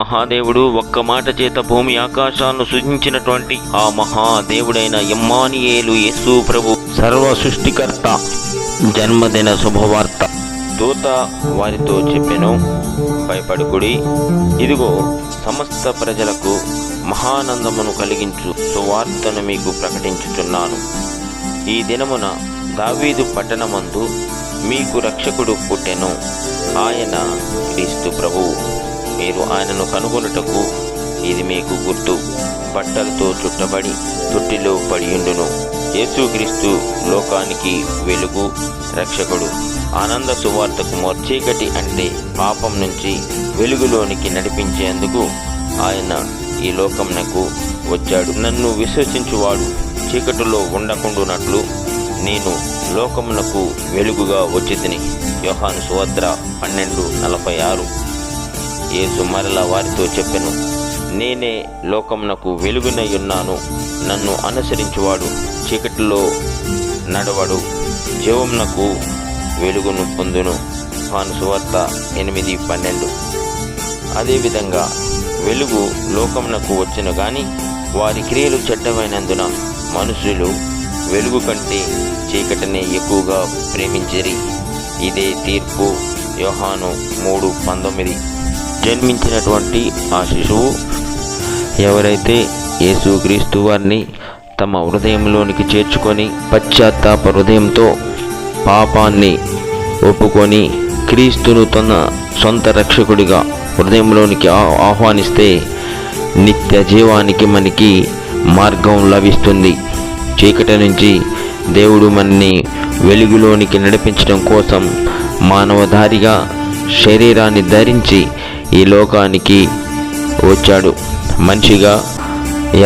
మహాదేవుడు ఒక్క మాట చేత భూమి ఆకాశాలను సృజించినటువంటి ఆ మహాదేవుడైన ఇమ్మానుయేలు యేసు ప్రభు సర్వ సృష్టికర్త జన్మదిన శుభవార్త. దూత వారితో చెప్పెను, భయపడుకుడి, ఇదిగో సమస్త ప్రజలకు మహానందమును కలిగించు సువార్తను మీకు ప్రకటించుచున్నాను. ఈ దినమున దావీదు పట్టణమందు మీకు రక్షకుడు పుట్టెను, ఆయన క్రీస్తు ప్రభు. మీరు ఆయనను కనుగొనుటకు ఇది మీకు గుర్తు. బట్టలతో చుట్టబడి తొట్టిలో పడియుండును. యేసుక్రీస్తు లోకానికి వెలుగు, రక్షకుడు. ఆనంద సువార్తకు చీకటి అంటే పాపం నుంచి వెలుగులోనికి నడిపించేందుకు ఆయన ఈ లోకమునకు వచ్చాడు. నన్ను విశ్వసించువాడు చీకటిలో ఉండకుండునట్లు నేను లోకమునకు వెలుగుగా వచ్చితిని. యోహాను సువార్త 12:46. యేసు మరలా వారితో చెప్పెను, నేనే లోకమునకు వెలుగునై ఉన్నాను. నన్ను అనుసరించువాడు చీకటిలో నడవడు, జీవమునకు వెలుగును పొందును. యోహాను సువార్త 8:12. అదేవిధంగా వెలుగు లోకమునకు వచ్చును గాని వారి క్రియలు చెడ్డమైనందున మనుషులు వెలుగు కంటే చీకటినే ఎక్కువగా ప్రేమించిరి. ఇదే తీర్పు. యోహాను 3:19. జన్మించినటువంటి ఆ శిశువు ఎవరైతే యేసుక్రీస్తు వారిని తమ హృదయంలోనికి చేర్చుకొని పశ్చాత్తాప హృదయంతో పాపాన్ని ఒప్పుకొని క్రీస్తును తన సొంత రక్షకుడిగా హృదయంలోనికి ఆహ్వానిస్తే నిత్య జీవానికి మనకి మార్గం లభిస్తుంది. చీకటి నుంచి దేవుడు మనని వెలుగులోనికి నడిపించడం కోసం మానవధారిగా శరీరాన్ని ధరించి ఈ లోకానికి వచ్చాడు. మనిషిగా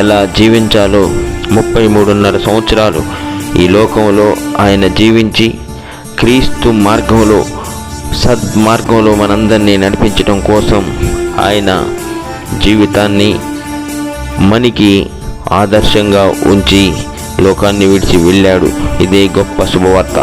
ఎలా జీవించాలో 33.5 సంవత్సరాలు ఈ లోకంలో ఆయన జీవించి క్రీస్తు మార్గంలో సద్మార్గంలో మనందరినీ నడిపించడం కోసం ఆయన జీవితాన్ని మనకి ఆదర్శంగా ఉంచి లోకాన్ని విడిచి వెళ్ళాడు. ఇదే గొప్ప శుభవార్త.